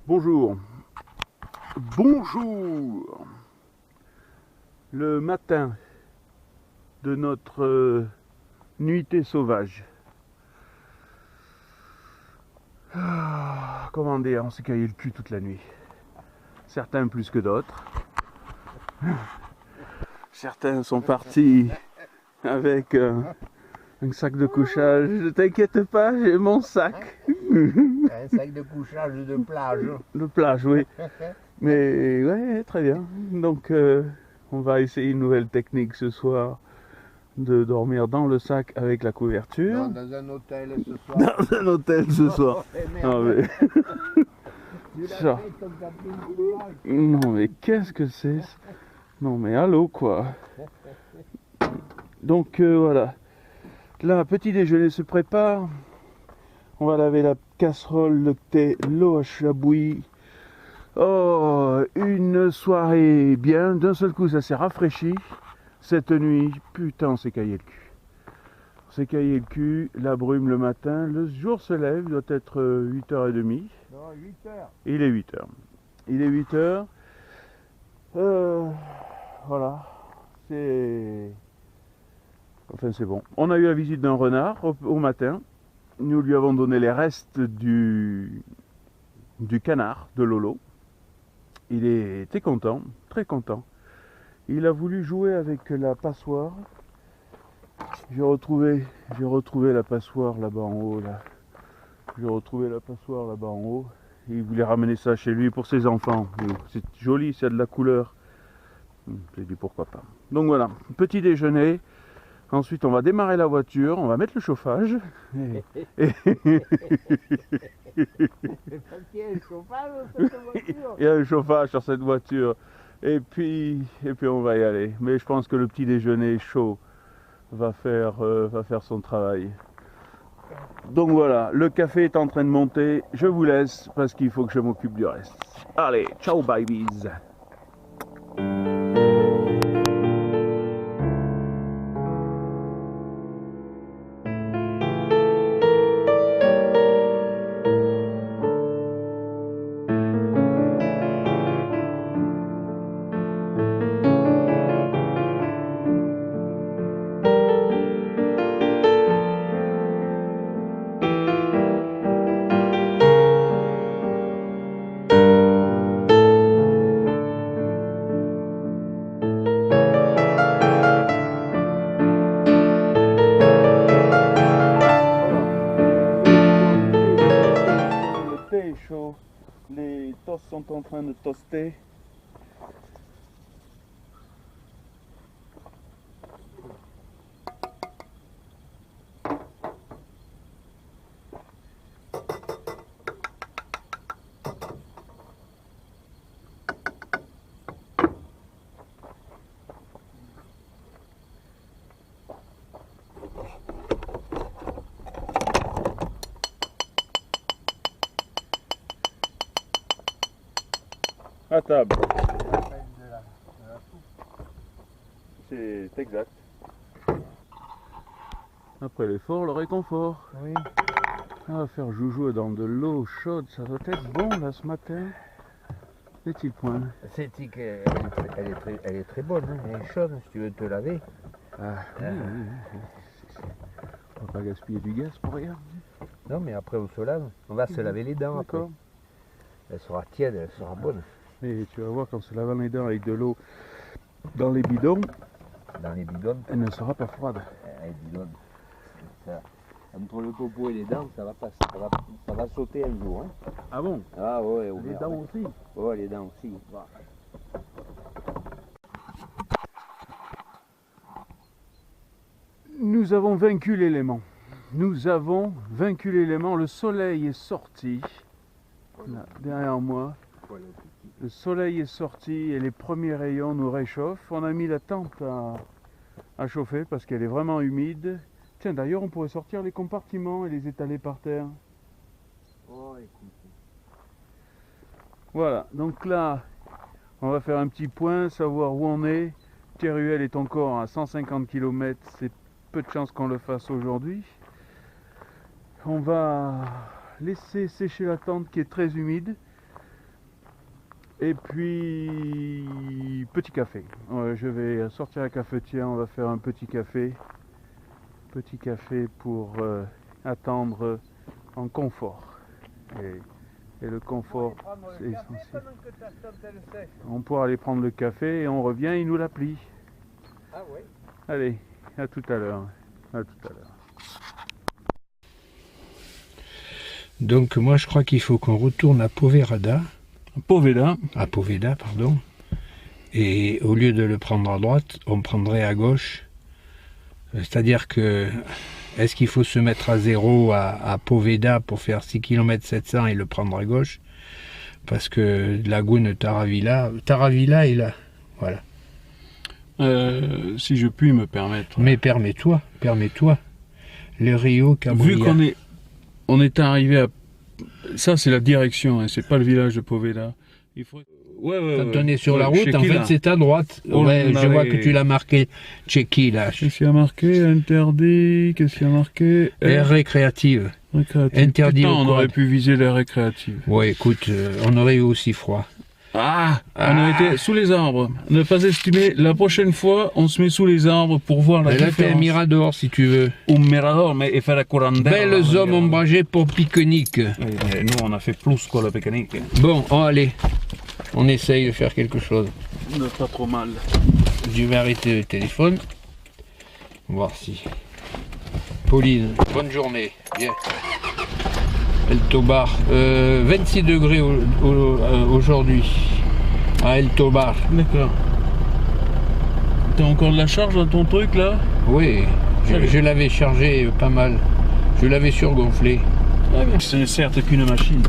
Bonjour, bonjour. Le matin de notre nuitée sauvage. Comment dire, on s'est caillé le cul toute la nuit. Certains plus que d'autres. Certains sont partis avec un sac de couchage. Ne t'inquiète pas, j'ai mon sac. Un sac de couchage de plage. De plage, oui. Mais ouais, très bien. Donc on va essayer une nouvelle technique ce soir, de dormir dans le sac avec la couverture. Non, dans un hôtel ce soir. Dans un hôtel ce soir. Non mais, Tu l'as ça. fait ton camping sauvage. Non mais qu'est-ce que c'est? Non mais allô quoi. Donc voilà. Là, petit déjeuner se prépare. On va laver la casserole, le thé, l'eau à bouillie. Oh, une soirée bien. D'un seul coup, ça s'est rafraîchi. Cette nuit, putain, on s'est caillé le cul. On s'est caillé le cul, la brume le matin. Le jour se lève, il doit être 8h30. Non, 8 heures. Il est 8h. Il est 8h. Voilà. Enfin, c'est bon. On a eu la visite d'un renard au matin. Nous lui avons donné les restes du canard de Lolo. Il était content, très content. Il a voulu jouer avec la passoire. J'ai retrouvé la passoire là-bas en haut. Là. J'ai retrouvé la passoire là-bas en haut. Il voulait ramener ça chez lui pour ses enfants. C'est joli, ça a de la couleur. J'ai dit pourquoi pas. Donc voilà, petit déjeuner. Ensuite, on va démarrer la voiture, on va mettre le chauffage. Il y a un chauffage dans cette voiture. Il y a le chauffage sur cette voiture. Et puis on va y aller. Mais je pense que le petit déjeuner chaud va faire son travail. Donc voilà, le café est en train de monter. Je vous laisse parce qu'il faut que je m'occupe du reste. Allez, ciao babies. Chaud. Les toasts sont en train de toaster. À table. C'est exact. Après l'effort, le réconfort. Oui. On va faire joujou dans de l'eau chaude, ça doit être bon là ce matin. Est-il point? Elle est très bonne, hein. Elle est chaude si tu veux te laver. Ah, oui, oui. On va pas gaspiller du gaz pour rien. Non, mais après on se lave. On va se laver les dents après. D'accord. Elle sera tiède, elle sera bonne. Et tu vas voir quand on se lave les dents avec de l'eau dans les bidons, Dans les bidons, elle ne sera pas froide. les bidons. Ça, entre le popo et les dents, ça va sauter un jour. Hein. Ah bon? Ah ouais, Les dents aussi? Ouais, les dents aussi. Nous avons vaincu l'élément. Nous avons vaincu l'élément. Le soleil est sorti. Là, derrière moi. Le soleil est sorti et les premiers rayons nous réchauffent. On a mis la tente à chauffer parce qu'elle est vraiment humide. Tiens, d'ailleurs, on pourrait sortir les compartiments et les étaler par terre. Oh, écoute. Voilà, donc là, on va faire un petit point, savoir où on est. Teruel est encore à 150 km, c'est peu de chance qu'on le fasse aujourd'hui. On va laisser sécher la tente qui est très humide. Et puis, petit café. Je vais sortir la cafetière, on va faire un petit café. Petit café pour attendre en confort. Et le confort, c'est essentiel. On pourra aller prendre le café et on revient, il nous la plie. Ah oui. Allez, à tout à l'heure. À tout à l'heure. Donc moi je crois qu'il faut qu'on retourne à Poveda. À Poveda, pardon. Et au lieu de le prendre à droite, on prendrait à gauche. C'est-à-dire que, est-ce qu'il faut se mettre à zéro à Poveda pour faire 6 km 700 et le prendre à gauche? Parce que Lagune Taravilla est là. Voilà. Si je puis me permettre. Mais permets-toi. Le Rio Cabrilla. Vu on est arrivé à... Ça c'est la direction, hein, c'est pas le village de Poveda. Il faut... Quand on est sur la route, en fait c'est à droite. Ouais, je vois que tu l'as marqué. Tchéquie là. Qu'est-ce qu'il y a marqué? Interdit. Qu'est-ce qu'il y a marqué? Air récréative. Interdit. Putain, on aurait pu viser l'air récréative. Ouais, écoute, on aurait eu aussi froid. On a été sous les arbres. Ne pas estimer, la prochaine fois, on se met sous les arbres pour voir la différence. Là, t'es un mirador si tu veux. Un mirador, mais il fait la courante d'air. Belles hommes ombragés pour pique-nique. Mais nous, on a fait plus que la pique-nique. Bon, allez. On essaye de faire quelque chose. Pas trop mal. Je vais arrêter le téléphone. On va voir si... Pauline, bonne journée. Bien. El Tobar, 26 degrés aujourd'hui à El Tobar. D'accord. T'as encore de la charge dans ton truc là? Oui, je l'avais chargé pas mal. Je l'avais surgonflé. Ce n'est certes qu'une machine.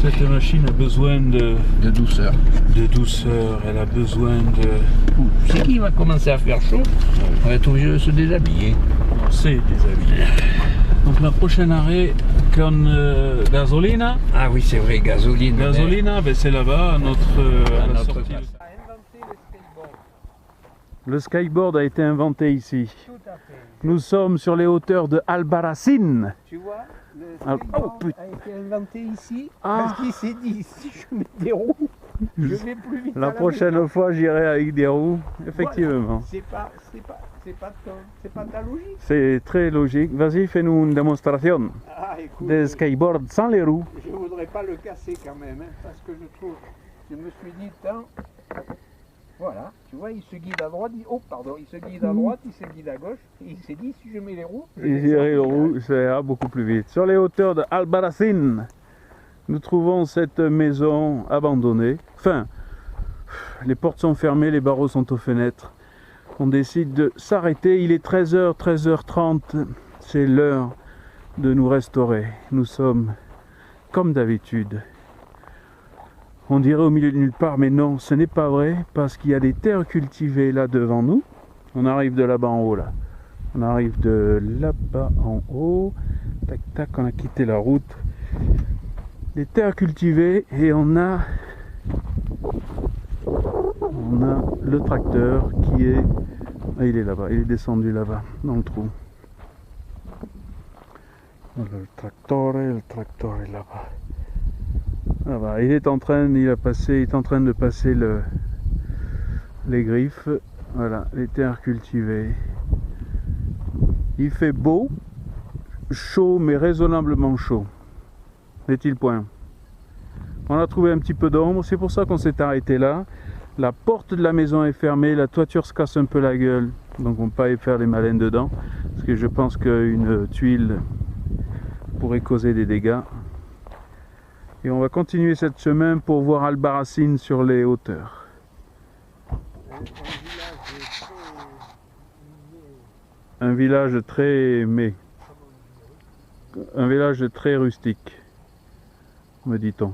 Cette machine a besoin de douceur. De douceur, elle a besoin de... C'est qu'il va commencer à faire chaud. On va être obligé de se déshabiller. On s'est déshabillé. Donc la prochaine arrêt, con gasolina. Ah oui, c'est vrai, gasoline. Gasolina, ben c'est là-bas, à notre sortie. Le skyboard a été inventé ici. Tout à fait. Nous sommes sur les hauteurs de Albarracín. Tu vois, le skyboard a été inventé ici parce qu'il s'est dit, si je mets des roues, je vais plus vite. La prochaine fois, j'irai avec des roues, effectivement. Voilà. C'est pas ta logique. C'est très logique. Vas-y, fais-nous une démonstration des skyboards sans les roues. Je voudrais pas le casser quand même, hein, parce que je me suis dit, voilà, tu vois, il se guide à droite, il se guide à droite, il se guide à gauche, et il s'est dit, si je mets les roues, les roues, ça ira beaucoup plus vite. Sur les hauteurs de Albarracín, nous trouvons cette maison abandonnée. Enfin, les portes sont fermées, les barreaux sont aux fenêtres. On décide de s'arrêter, il est 13h, 13h30, c'est l'heure de nous restaurer. Nous sommes comme d'habitude. On dirait au milieu de nulle part, mais non, ce n'est pas vrai, parce qu'il y a des terres cultivées là devant nous. On arrive de là-bas en haut, là. On arrive de là-bas en haut. Tac, tac, on a quitté la route. Des terres cultivées, et on a le tracteur qui est... Ah, il est là-bas, il est descendu là-bas, dans le trou. Le tracteur est là-bas. Là-bas. Il est en train de passer les griffes. Voilà, les terres cultivées. Il fait beau, chaud, mais raisonnablement chaud. N'est-il point? On a trouvé un petit peu d'ombre, c'est pour ça qu'on s'est arrêté là. La porte de la maison est fermée, la toiture se casse un peu la gueule, donc on ne peut pas y faire les malins dedans, parce que je pense qu'une tuile pourrait causer des dégâts. Et on va continuer cette semaine pour voir Albarracín sur les hauteurs. Un village très un village très rustique, me dit-on.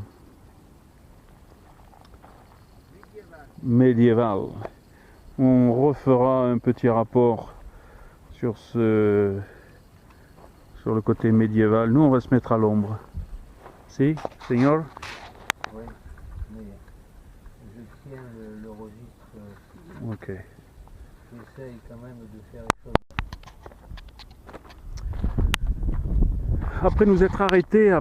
Médiéval. On refera un petit rapport sur le côté médiéval. Nous, on va se mettre à l'ombre. Si, Seigneur? Oui, mais je tiens le registre. Ok. J'essaye quand même de faire les après nous être arrêtés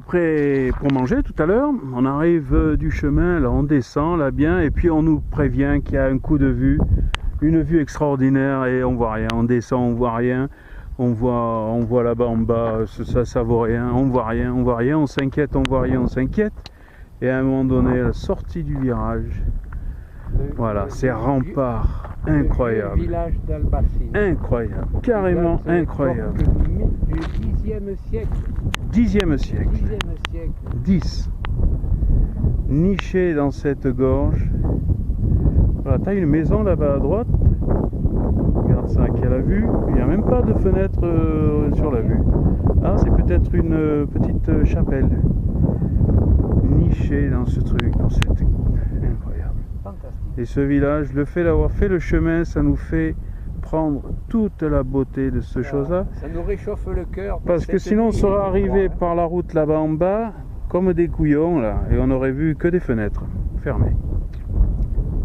pour manger tout à l'heure, on arrive du chemin, là on descend là bien, et puis on nous prévient qu'il y a un coup de vue, une vue extraordinaire, et on voit rien, on descend, on voit rien, on voit là-bas en bas, ça vaut rien, on voit rien, on s'inquiète, on voit rien, on s'inquiète, et à un moment donné, la sortie du virage, voilà, ces remparts incroyables, Le village d'Albacine. incroyable, carrément incroyable. Du 10e siècle. 10e siècle. 10e siècle. 10. Niché dans cette gorge. Voilà, t'as une maison là-bas à droite. Regarde ça, qui a la vue. Il n'y a même pas de fenêtre sur la vue. Ah, c'est peut-être une petite chapelle. Niché dans ce truc, dans cette... Incroyable. Fantastique. Et ce village, le fait d'avoir fait le chemin, ça nous fait prendre toute la beauté de cette chose-là. Ça nous réchauffe le cœur. Parce que sinon on serait arrivé par la route là-bas en bas, comme des couillons là, et on aurait vu que des fenêtres fermées.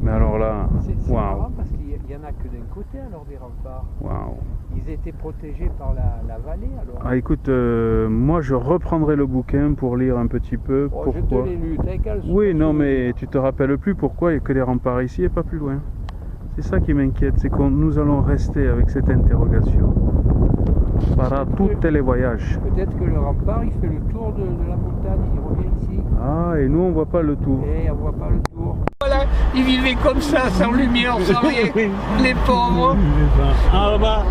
Mais alors là, C'est waouh, marrant parce qu'il n'y en a que d'un côté alors des remparts. waouh. Ils étaient protégés par la vallée alors. Ah écoute, moi je reprendrai le bouquin pour lire un petit peu Oh, je pourquoi. te l'ai lu, t'as qu'à le Oui, non mais souvenir. tu te rappelles plus pourquoi il n'y a que des remparts ici et pas plus loin. C'est ça qui m'inquiète, c'est que nous allons rester avec cette interrogation. Para tous les voyages. Peut-être que le rempart il fait le tour de la montagne, il revient ici. Ah, et nous on voit pas le tour. Et on voit pas le tour. Voilà, ils vivaient comme ça, sans lumière, sans rien. Les pauvres. Alba,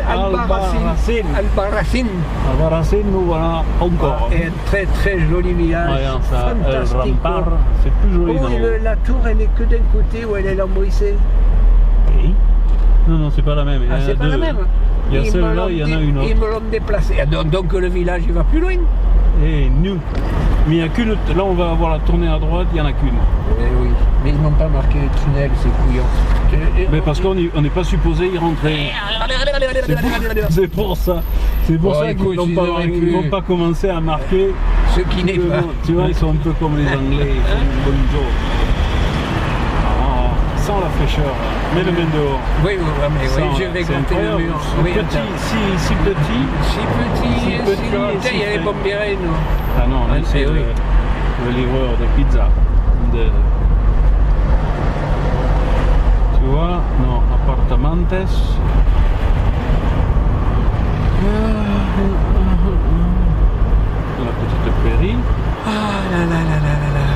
Albarracín. Albarracín. Albarracín, nous voilà encore. Et un très très joli village. Regarde ça, le Fantastique. rempart, c'est plus joli. Oh, non. la tour elle est que d'un côté où elle est lambrissée. Oui. Non, non, c'est pas la même. Il y en Ah, a c'est pas deux. la même. Il y a Ils me celle-là, l'ont il y en a dé- une autre. Ils me l'ont déplacé. Ah, donc le village il va plus loin. Et nous. Mais il n'y a qu'une. Là, on va avoir la tournée à droite, il n'y en a qu'une. Eh oui, mais ils n'ont pas marqué le tunnel, ces couillons. Mais parce qu'on n'est pas supposé y rentrer. C'est pour ça. C'est pour Oh, ça qu'ils écoute, n'ont ils pas, auraient ils pu. n'ont pas commencé à marquer. Ce qui n'est pas. Tu vois, ils sont un peu comme les Anglais. Ils font une bonne joke. Ah, sans la fraîcheur. Mets le main dehors. Oui, oui, oui, mais oui, Sans, je vais c'est compter le incroyable. mur. Si Oui, petit, attends. si petit. Si petit, Si petit, si si il y a les fin. bombérés, nous. Ah non, lui, c'est Eh oui. le livreur de pizza. Tu vois, non, appartamentes. La petite prairie. Ah là là là là là là.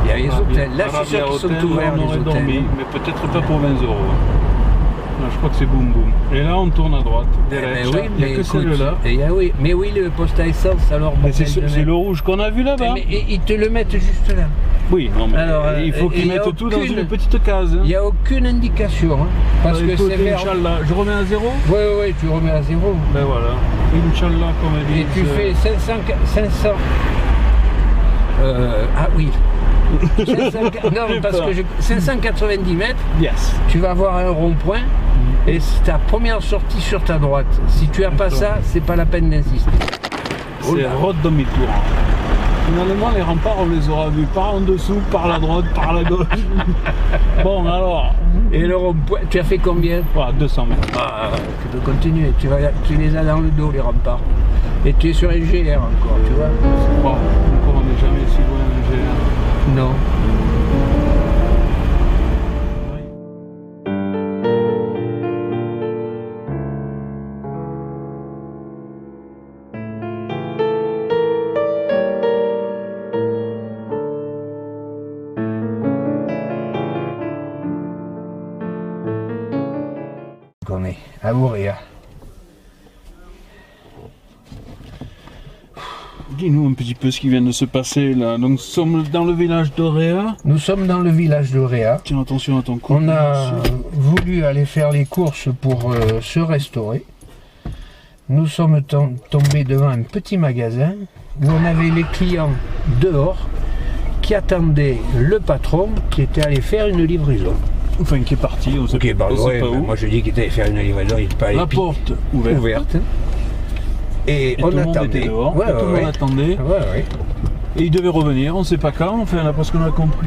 Il y a les hôtels. Là, je suis sûr qu'ils sont Hôtel, ouverts, on les aurait hôtels. dormi, mais peut-être pas pour 20 €. Là, je crois que c'est boum boum. Et là, on tourne à droite. Eh ben Derecha. oui, Il n'y a mais que écoute, celle-là. oui, mais oui, le poste à essence, alors. Mais c'est bordel de c'est merde. le rouge qu'on a vu là-bas. Mais ils te le mettent juste là. Oui, non, mais Alors, il faut et qu'ils il y a mettent tout dans aucune- une petite case. Il n'y a aucune indication. Hein, parce que Écoute, c'est vert. Inch'Allah, je remets à 0. Oui, oui, oui, tu remets à 0. Ben voilà. Inch'Allah, comme elle dit. Et tu fais 500. Ah oui. 500 non, parce que 590 mètres, Yes. tu vas avoir un rond-point et c'est ta première sortie sur ta droite. Si tu as pas ça, c'est pas la peine d'insister. C'est route demi-tour. Finalement, les remparts, on les aura vus par en dessous, par la droite, par la gauche. Bon, alors. Et le rond-point, tu as fait combien? Voilà, 200 mètres. Ah, tu peux continuer, tu les as dans le dos, les remparts. Et tu es sur un GR encore, tu vois? Bon, encore, on n'est jamais si loin d'un GR. Non. On est à Ouréa. Dis-nous un petit peu ce qui vient de se passer là. Donc, nous sommes dans le village d'Oréa. Nous sommes dans le village d'Ouréa. Tiens attention à ton cou. On a voulu aller faire les courses pour se restaurer. Nous sommes tombés devant un petit magasin où on avait les clients dehors qui attendaient le patron qui était allé faire une livraison. Enfin, qui est parti, on sait, Ok, bah on sait ouais, pas bah où. moi je dis qu'il était allé faire une livraison, il n'est pas allé La porte ouverte. Et, Et on tout le monde attendait. était dehors. Ouais, et tout le ouais, monde attendait. ouais. Et il devait revenir, on ne sait pas quand, enfin là, parce qu'on a compris.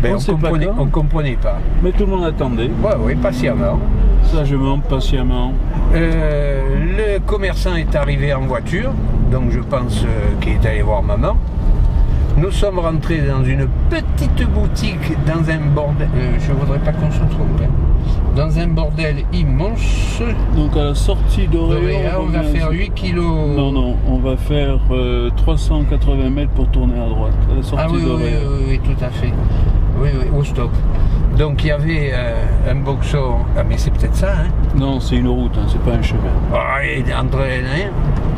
Ben, On sait pas quand. on comprenait pas. Mais tout le monde attendait. Ouais, patiemment. Ça, je monte patiemment. Le commerçant est arrivé en voiture, donc je pense qu'il est allé voir maman. Nous sommes rentrés dans une petite boutique, dans un bordel, je voudrais pas qu'on se trompe, hein. Dans un bordel immense. Donc à la sortie d'Orléans, On va faire 8 kilos. Non, on va faire 380 mètres pour tourner à droite. À la sortie d'Orléans. Oui, tout à fait. Oui, au stop. Donc il y avait un boxon. Ah, mais c'est peut-être ça, hein? Non, c'est une route, hein, c'est pas un chemin.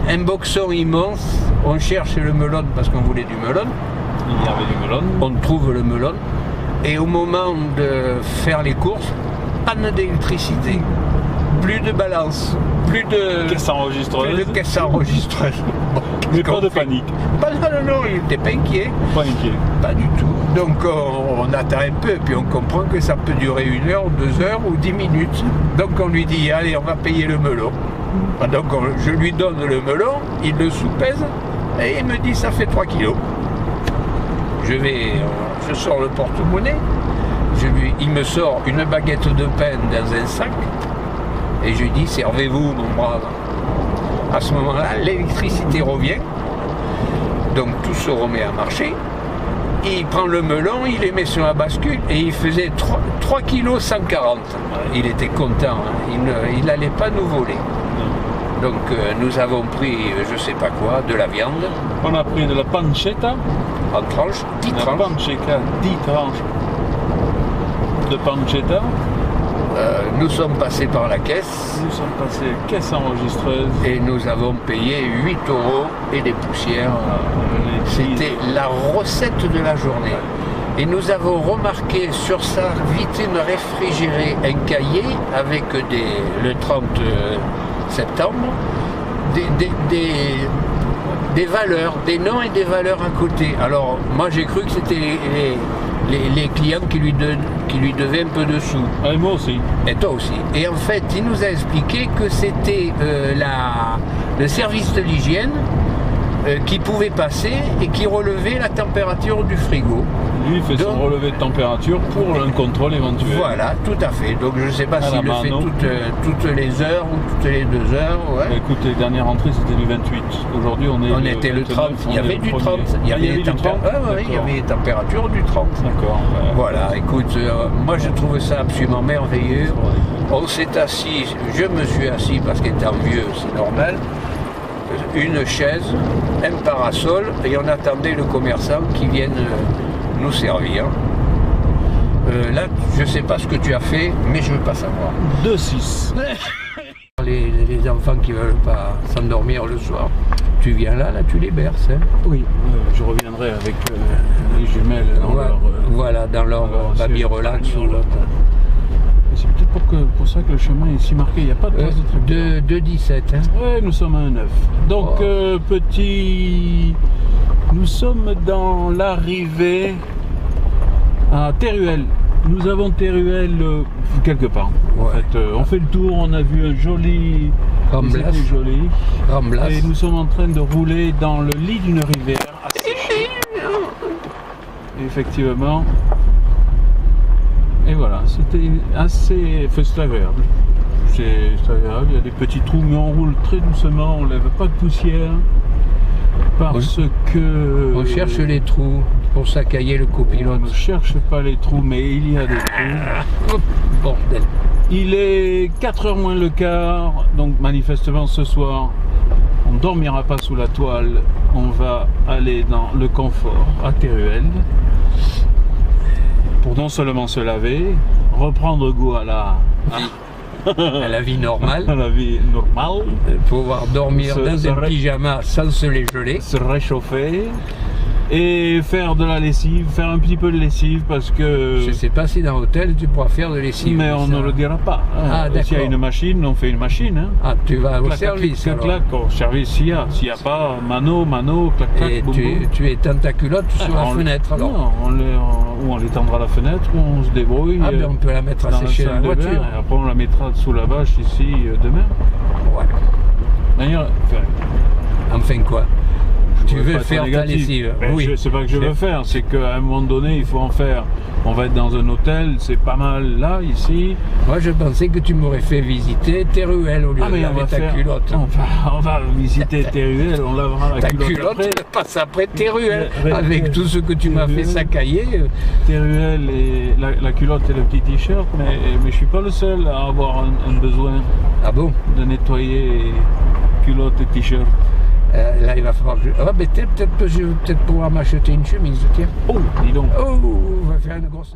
Un boxon immense. On cherche le melon parce qu'on voulait du melon. Il y avait du melon. On trouve le melon. Et au moment de faire les courses, panne d'électricité. Plus de balance. Plus de caisse enregistreuse. Plus de caisse enregistreuse. Bon, mais pas de panique. Non, il n'était pas inquiet. Pas inquiet. Pas du tout. Donc on attend un peu, puis on comprend que ça peut durer 1 heure, 2 heures ou 10 minutes. Donc on lui dit, allez, on va payer le melon. Donc je lui donne le melon, il le soupèse, et il me dit, ça fait 3 kilos. Je sors le porte-monnaie, il me sort une baguette de pain dans un sac, et je lui dis, servez-vous, mon brave. À ce moment-là, l'électricité revient, donc tout se remet à marcher. Il prend le melon, il les met sur la bascule et il faisait 3 kg 140. Il était content, hein. Il n'allait pas nous voler. Donc nous avons pris, je sais pas quoi, de la viande. On a pris de la pancetta. En tranches, 10 tranches. Pancetta, 10 tranches de pancetta. Nous sommes passés par la caisse. Nous sommes passés caisse enregistreuse. Et nous avons payé 8 € et des poussières. C'était la recette de la journée. Et nous avons remarqué sur sa vitrine réfrigérée un cahier avec le 30 septembre des valeurs, des noms et des valeurs à côté. Alors moi j'ai cru que c'était les clients qui lui devaient un peu de sous. Ah, et moi aussi. Et toi aussi. Et en fait, il nous a expliqué que c'était le service de l'hygiène qui pouvait passer et qui relevait la température du frigo. Lui, il fait son relevé de température pour un contrôle éventuel. Voilà, tout à fait. Donc je ne sais pas s'il le fait toutes les heures ou toutes les 2 heures. Ouais. Écoute, les dernières entrées, c'était du 28. Aujourd'hui, on était le 30. Il y avait du 30. Il y avait les températures du 30. D'accord. Voilà, écoute, moi je trouve ça absolument merveilleux. On s'est assis, je me suis assis parce qu'étant vieux, c'est normal. Une chaise, un parasol, et on attendait le commerçant qui vienne nous servir. Là, je ne sais pas ce que tu as fait, mais je ne veux pas savoir. 2-6. Les enfants qui ne veulent pas s'endormir le soir, tu viens là, tu les berces. Hein. Oui, je reviendrai avec les jumelles dans leur baby relax. C'est peut-être pour ça que le chemin est si marqué, il n'y a pas de place de 2,17. Hein. Oui, nous sommes à 1,9. Donc, nous sommes dans l'arrivée à Teruel. Nous avons Teruel quelque part. Ouais. En fait, on fait le tour, on a vu un joli Ramblas. Et nous sommes en train de rouler dans le lit d'une rivière. Effectivement. Et voilà, c'était assez... c'est agréable. C'est agréable, il y a des petits trous, mais on roule très doucement, on ne lève pas de poussière. Parce que... On cherche les trous pour s'accailler le copilote. On ne cherche pas les trous, mais il y a des trous. Bordel. Il est 4h moins le quart, donc manifestement ce soir, on ne dormira pas sous la toile. On va aller dans le confort à Teruel. Pour non seulement se laver, reprendre goût à la vie normale. À la vie normale. Pouvoir dormir dans un pyjama sans se les geler. Se réchauffer. Et faire de la lessive, faire un petit peu de lessive parce que... Je ne sais pas si dans l'hôtel tu pourras faire de lessive. Mais on ne le dira pas. Hein. Ah, d'accord. S'il y a une machine, on fait une machine. Hein. Ah, tu vas au service alors. Clac, au service s'il y a. S'il n'y a pas, mano, clac, clac, et boum, tu étends ta culotte sur la fenêtre alors. Non, on l'étendra à la fenêtre ou on se débrouille. Ah, ben on peut la mettre à sécher dans la voiture. Et après on la mettra sous la bâche ici demain. Ouais. D'ailleurs, enfin quoi? Tu veux faire ta lessive? Oui. C'est pas que je veux faire, c'est qu'à un moment donné, il faut en faire. On va être dans un hôtel, c'est pas mal là, ici. Moi, je pensais que tu m'aurais fait visiter tes ruelles au lieu de laver ta culotte. On va visiter tes ruelles, on lavera la culotte après. Passe après tes ruelles, avec tout ce que tu m'as fait sacailler. Tes ruelles et la culotte et le petit t-shirt, mais je suis pas le seul à avoir un besoin de nettoyer culotte et t-shirt. Là, il va falloir que je... Ah, mais peut-être pouvoir m'acheter une chemise, tiens. Oh, dis donc. Oh, on va faire une grosse...